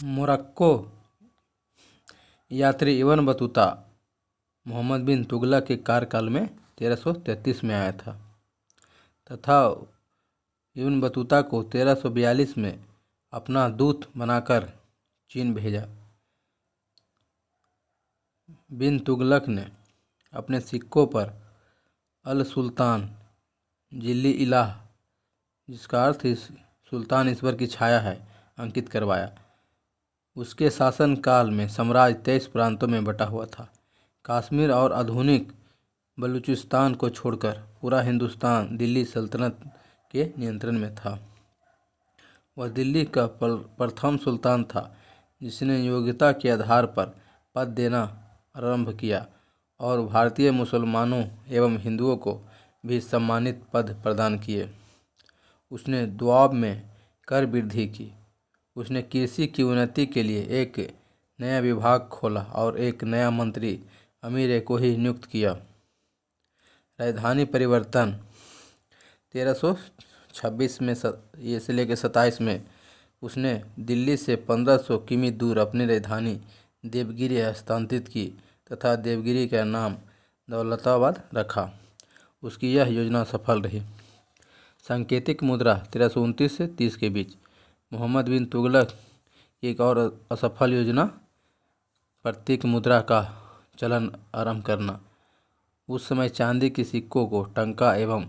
Morocco यात्री Ibn Battuta Mohammad बिन तुगलक के कार्यकाल में 1333 में आया था तथा इब्न बतूता को 1342 में अपना दूत बनाकर चीन भेजा। बिन तुगलक ने अपने सिक्कों पर अल सुल्तान जिल्ली इलाह, जिसका अर्थ सुल्तान ईश्वर की छाया है, अंकित करवाया। उसके शासनकाल में साम्राज्य 23 प्रांतों में बटा हुआ था। कश्मीर और आधुनिक बलूचिस्तान को छोड़कर पूरा हिंदुस्तान दिल्ली सल्तनत के नियंत्रण में था। वह दिल्ली का प्रथम सुल्तान था जिसने योग्यता के आधार पर पद देना आरंभ किया और भारतीय मुसलमानों एवं हिंदुओं को भी सम्मानित पद प्रदान किए। उसने दोआब में कर वृद्धि की। उसने कृषि की उन्नति के लिए एक नया विभाग खोला और एक नया मंत्री अमीर को ही नियुक्त किया। राजधानी परिवर्तन 1326 में ये से लेकर 27 में उसने दिल्ली से 1500 किमी दूर अपनी राजधानी देवगिरी हस्तांतरित की तथा देवगिरी का नाम दौलताबाद रखा। उसकी यह योजना सफल रही। सांकेतिक मुद्रा 1329 से 30 के बीच मोहम्मद बिन तुगलक की एक और असफल योजना प्रतीक मुद्रा का चलन आरंभ करना। उस समय चांदी के सिक्कों को टंका एवं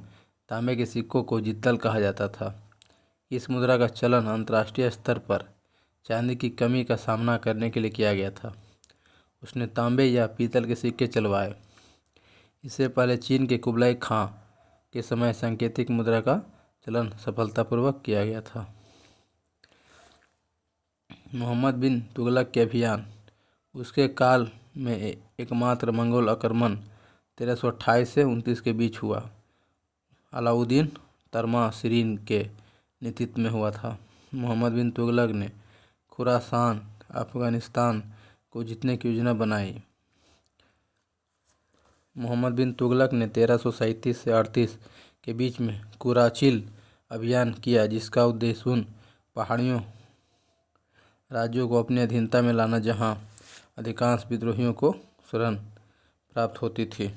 तांबे के सिक्कों को जित्तल कहा जाता था। इस मुद्रा का चलन अंतर्राष्ट्रीय स्तर पर चांदी की कमी का सामना करने के लिए किया गया था। उसने तांबे या पीतल के सिक्के चलवाए। इससे पहले चीन के कुबलाई खां के समय सांकेतिक मुद्रा का चलन सफलतापूर्वक किया गया था। मोहम्मद बिन तुगलक के अभियान। उसके काल में एकमात्र मंगोल आक्रमण 1328 से 29 के बीच हुआ। अलाउद्दीन तर्माशिरीन के नेतृत्व में हुआ था। मोहम्मद बिन तुगलक ने खुरासान अफगानिस्तान को जीतने की योजना बनाई। मोहम्मद बिन तुगलक ने 1337 से 38 के बीच में कुराचिल अभियान किया, जिसका उद्देश्य उन पहाड़ियों राज्यों को अपनी अधीनता में लाना जहां अधिकांश विद्रोहियों को शरण प्राप्त होती थी।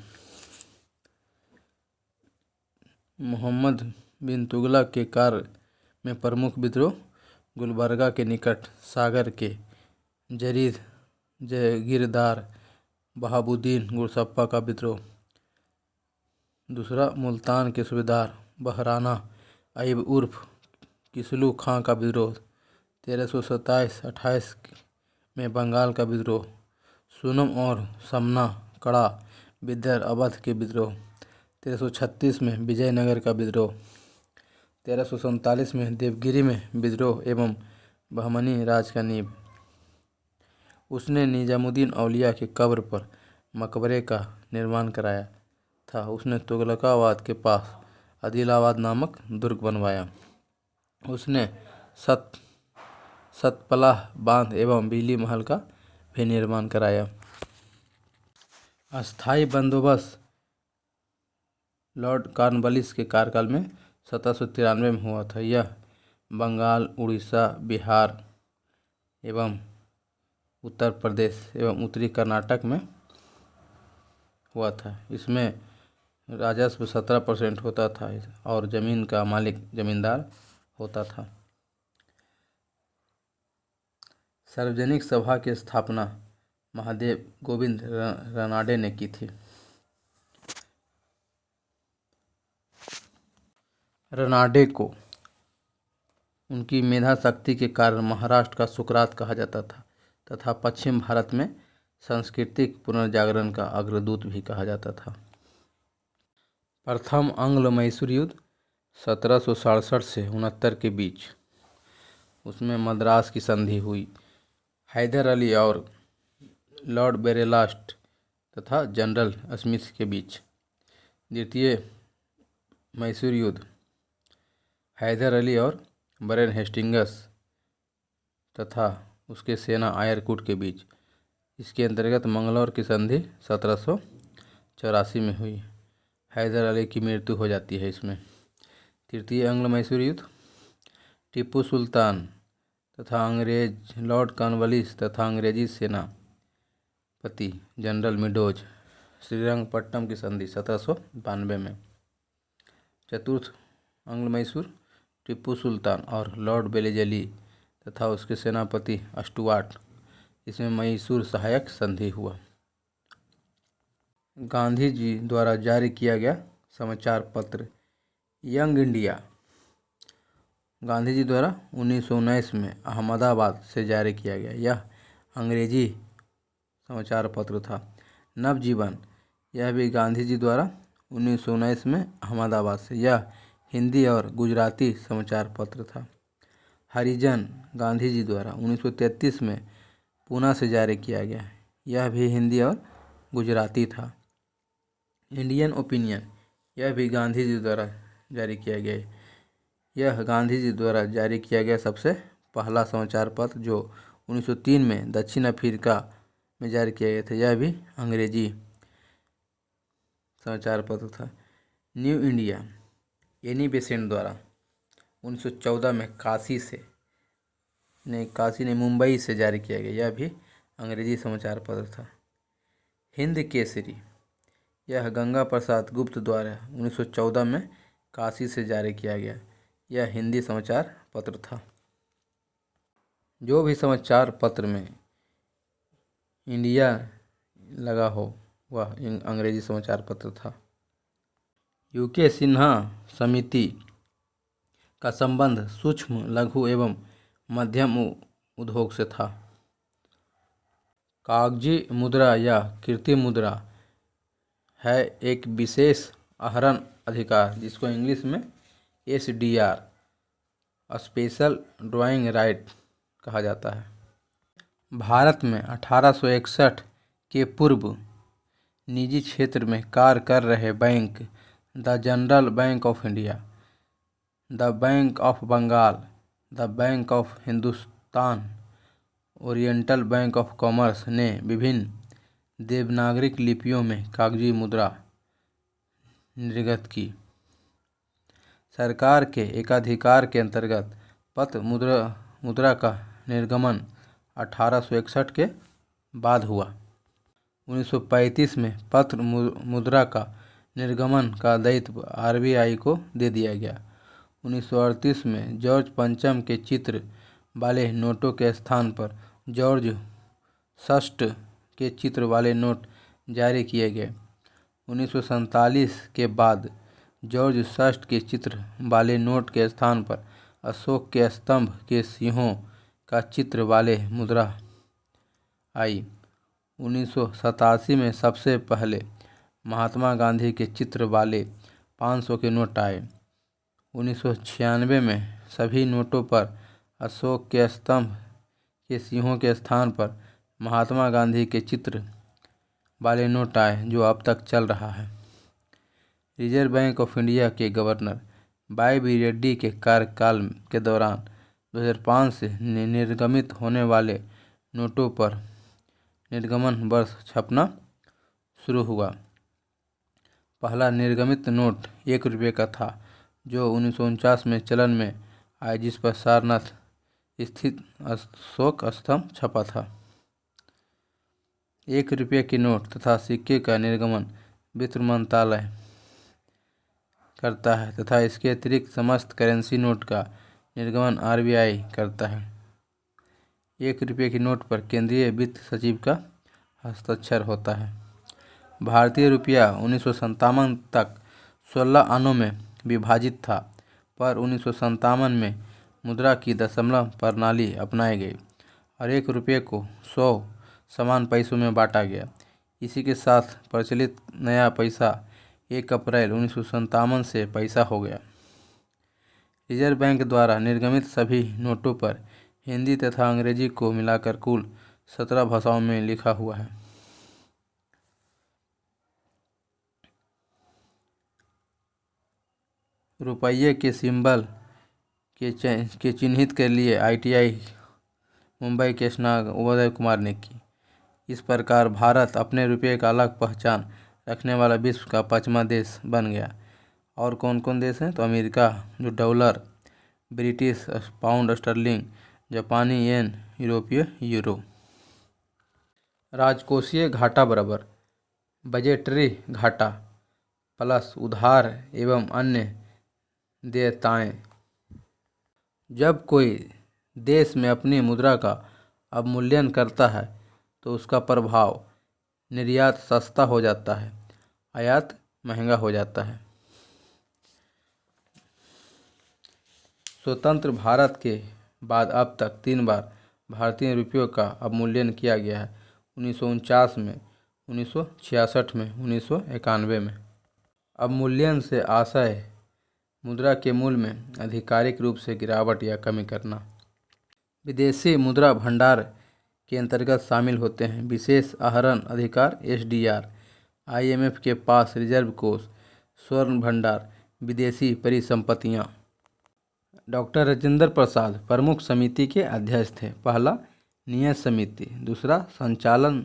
मोहम्मद बिन तुगलक के कार्य में प्रमुख विद्रोह गुलबर्गा के निकट सागर के जरीद जगीरदार बहाबुद्दीन गुरसप्पा का विद्रोह। दूसरा, मुल्तान के सूबेदार बहराना अय्यूब उर्फ किसलू खां का विद्रोह। 1327-28 में बंगाल का विद्रोह। सूनम और समना कड़ा विद्यर अवध के विद्रोह। 1336 में विजयनगर का विद्रोह। 1347 में देवगिरी में विद्रोह एवं बहमनी राज का नींव। उसने निजामुद्दीन औलिया के कब्र पर मकबरे का निर्माण कराया था। उसने तुगलकाबाद के पास आदिलाबाद नामक दुर्ग बनवाया। उसने सतपलाह बांध एवं बिजली महल का भी निर्माण कराया। अस्थायी बंदोबस्त लॉर्ड कॉर्नवालिस के कार्यकाल में 1793 में हुआ था। यह बंगाल, उड़ीसा, बिहार एवं उत्तर प्रदेश एवं उत्तरी कर्नाटक में हुआ था। इसमें राजस्व 17% होता था और जमीन का मालिक जमींदार होता था। सार्वजनिक सभा की स्थापना महादेव गोविंद रानाडे ने की थी। रानाडे को उनकी मेधा शक्ति के कारण महाराष्ट्र का सुकरात कहा जाता था तथा पश्चिम भारत में सांस्कृतिक पुनर्जागरण का अग्रदूत भी कहा जाता था। प्रथम आंग्ल मैसूर युद्ध 1767 से 69 के बीच, उसमें मद्रास की संधि हुई। हैदर अली और लॉर्ड बेरेलास्ट तथा जनरल स्मिथ के बीच। द्वितीय मैसूर युद्ध हैदर अली और वरेन हेस्टिंग्स तथा उसके सेना आयरकुट के बीच। इसके अंतर्गत मंगलौर की संधि 1784 में हुई। हैदर अली की मृत्यु हो जाती है इसमें। तृतीय आंग्ल मैसूर युद्ध टीपू सुल्तान तथा अंग्रेज लॉर्ड कॉर्नवालिस तथा अंग्रेजी सेनापति जनरल मेडोज श्रीरंगपट्टनम की संधि 1792 में। चतुर्थ आंग्ल मैसूर टीपू सुल्तान और लॉर्ड बेलीजेली तथा उसके सेनापति स्टुअर्ट, इसमें मैसूर सहायक संधि हुआ। गांधी जी द्वारा जारी किया गया समाचार पत्र यंग इंडिया गांधी जी द्वारा 1919 में अहमदाबाद से जारी किया गया। यह अंग्रेजी समाचार पत्र था। नवजीवन, यह भी गांधी जी द्वारा 1919 में अहमदाबाद से, यह हिंदी और गुजराती समाचार पत्र था। हरिजन, गांधी जी द्वारा 1933 में पूना से जारी किया गया। यह भी हिंदी और गुजराती था। इंडियन ओपिनियन, यह भी गांधी जी द्वारा जारी किया गया। यह गांधी जी द्वारा जारी किया गया सबसे पहला समाचार पत्र जो 1903 में दक्षिण अफ्रीका में जारी किया गया था। यह भी अंग्रेजी समाचार पत्र था। न्यू इंडिया, एनी बेसेंट द्वारा 1914 में मुंबई से जारी किया गया। यह भी अंग्रेजी समाचार पत्र था। हिंद केसरी, यह गंगा प्रसाद गुप्त द्वारा 1914 में काशी से जारी किया गया। यह हिंदी समाचार पत्र था। जो भी समाचार पत्र में इंडिया लगा हो वह अंग्रेजी समाचार पत्र था। यूके सिन्हा समिति का संबंध सूक्ष्म, लघु एवं मध्यम उद्योग से था। कागजी मुद्रा या कीर्ति मुद्रा है एक विशेष आहरण अधिकार जिसको इंग्लिश में SDR स्पेशल ड्राइंग राइट कहा जाता है। भारत में 1861 के पूर्व निजी क्षेत्र में कार्य कर रहे bank the General Bank of India, the Bank of Bengal, the Bank of Hindustan, Oriental Bank of Commerce ने विभिन्न देवनागरी लिपियों में कागजी मुद्रा निर्गत की। सरकार के एकाधिकार के अंतर्गत पत्र मुद्रा का निर्गमन 1861 के बाद हुआ। 1935 में पत्र मुद्रा का निर्गमन का दायित्व RBI को दे दिया गया। 1938 में जॉर्ज पंचम के चित्र वाले नोटों के स्थान पर जॉर्ज षष्ठ के चित्र वाले नोट जारी किए गए। 1947 के बाद जॉर्ज षष्ठ के चित्र वाले नोट के स्थान पर अशोक के स्तंभ के सिंहों का चित्र वाले मुद्रा आई। 1987 में सबसे पहले महात्मा गांधी के चित्र वाले 500 के नोट आए। 1996 में सभी नोटों पर अशोक के स्तंभ के सिंहों के स्थान पर महात्मा गांधी के चित्र वाले नोट आए जो अब तक चल रहा है। रिजर्व बैंक ऑफ इंडिया के गवर्नर वाई.बी. रेड्डी के कार्यकाल के दौरान 2005 से निर्गमित होने वाले नोटों पर निर्गमन वर्ष छपना शुरू हुआ। पहला निर्गमित नोट 1 रुपये का था जो 1949 में चलन में आया, जिस पर सारनाथ स्थित अशोक स्तंभ छपा था। 1 रुपये की नोट तथा सिक्के का निर्गमन वित्त मंत्रालय करता है तथा इसके अतिरिक्त समस्त करेंसी नोट का निर्गमन RBI करता है। 1 रुपये की नोट पर केंद्रीय वित्त सचिव का हस्ताक्षर होता है। भारतीय रुपया 1957 तक 16 आनों में विभाजित था, पर 1957 में मुद्रा की दशमलव प्रणाली अपनाई गई और 1 रुपये को 100 समान पैसों में बांटा गया। इसी के साथ प्रचलित नया पैसा 1 अप्रैल 1957 से पैसा हो गया। रिजर्व बैंक द्वारा निर्गमित सभी नोटों पर हिंदी तथा अंग्रेजी को मिलाकर कुल 17 भाषाओं में लिखा हुआ है। रुपये के सिंबल के चिन्हित के लिए ITI मुंबई के स्नातक उदय कुमार ने की। इस प्रकार भारत अपने रुपये का अलग पहचान रखने वाला विश्व का 5वां देश बन गया। और कौन कौन देश हैं तो अमेरिका जो डॉलर, ब्रिटिश पाउंड स्टर्लिंग, जापानी येन, यूरोपीय यूरो। राजकोषीय घाटा बराबर बजटरी घाटा प्लस उधार एवं अन्य देयताएं। जब कोई देश में अपनी मुद्रा का अवमूल्यन करता है तो उसका प्रभाव निर्यात सस्ता हो जाता है, आयात महंगा हो जाता है। स्वतंत्र भारत के बाद अब तक 3 बार भारतीय रुपयों का अवमूल्यन किया गया है, 1949 में, 1966 में, 1991 में। अवमूल्यन से आशय मुद्रा के मूल्य में आधिकारिक रूप से गिरावट या कमी करना। विदेशी मुद्रा भंडार के अंतर्गत शामिल होते हैं विशेष आहरण अधिकार SDR, IMF के पास रिजर्व कोष, स्वर्ण भंडार, विदेशी परिसंपत्तियां। डॉक्टर राजेंद्र प्रसाद प्रमुख समिति के अध्यक्ष थे। पहला नियत समिति, दूसरा संचालन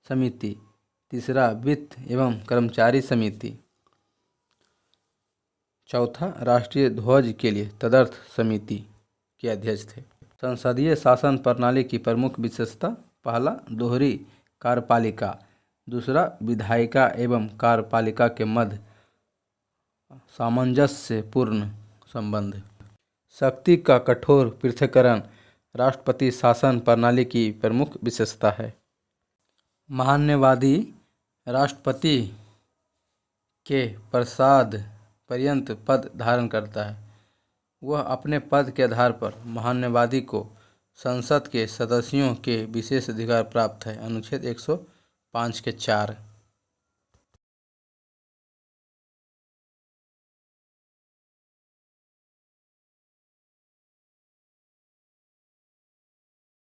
समिति, तीसरा वित्त एवं कर्मचारी समिति, चौथा राष्ट्रीय ध्वज के लिए तदर्थ समिति के अध्यक्ष थे। संसदीय शासन प्रणाली की प्रमुख विशेषता, पहला दोहरी कार्यपालिका, दूसरा विधायिका एवं कार्यपालिका के मध्य सामंजस्यपूर्ण संबंध। शक्ति का कठोर पृथक्करण राष्ट्रपति शासन प्रणाली की प्रमुख विशेषता है। महान्यवादी राष्ट्रपति के प्रसाद पर्यंत पद धारण करता है। वह अपने पद के आधार पर महान्यवादी को संसद के सदस्यों के विशेष अधिकार प्राप्त है। अनुच्छेद 105 के 4।